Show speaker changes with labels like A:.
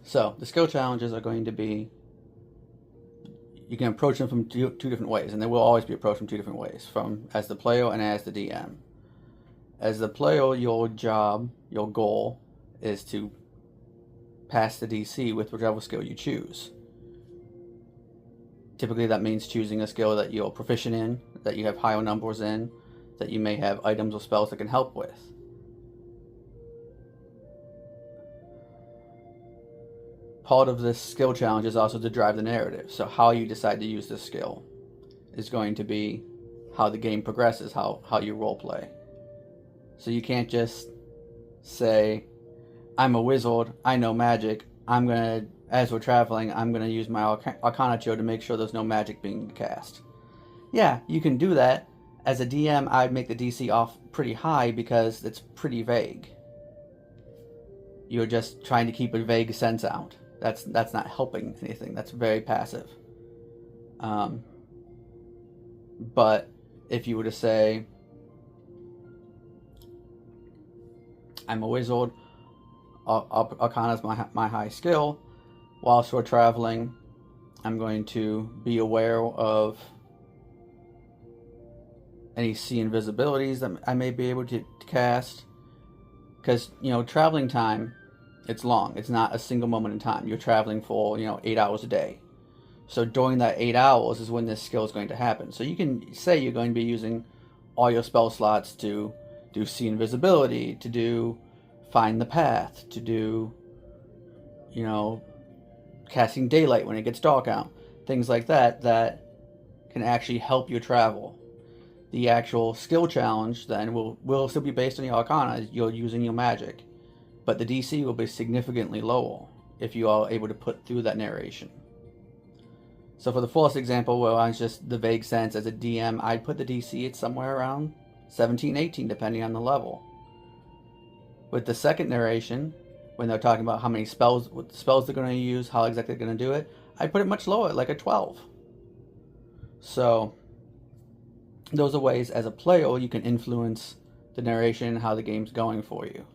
A: So the skill challenges are going to be, you can approach them from two different ways, and they will always be approached from two different ways, from as the player and as the DM. As the player, your goal is to pass the DC with whichever skill you choose. Typically that means choosing a skill that you're proficient in, that you have higher numbers in, that you may have items or spells that can help with. Part of this skill challenge is also to drive the narrative. So how you decide to use this skill is going to be how the game progresses, how you roleplay. So you can't just say, I'm a wizard, I know magic, as we're traveling, I'm going to use my Arcana to make sure there's no magic being cast. Yeah, you can do that. As a DM, I'd make the DC off pretty high because it's pretty vague. You're just trying to keep a vague sense out. That's not helping anything. That's very passive. But if you were to say, I'm a wizard, Arcana is my high skill, whilst we're traveling, I'm going to be aware of any see invisibilities that I may be able to cast. Because, traveling time, it's long. It's not a single moment in time. You're traveling for, 8 hours a day. So during that 8 hours is when this skill is going to happen. So you can say you're going to be using all your spell slots to do see invisibility, to do find the path, to do, casting daylight when it gets dark out. Things like that can actually help you travel. The actual skill challenge then will still be based on your Arcana. You're using your magic. But the DC will be significantly lower if you are able to put through that narration. So for the first example, where I was just the vague sense as a DM, I'd put the DC at somewhere around 17, 18, depending on the level. With the second narration, when they're talking about how many spells they're going to use, how exactly they're going to do it, I'd put it much lower, like a 12. So those are ways as a player you can influence the narration and how the game's going for you.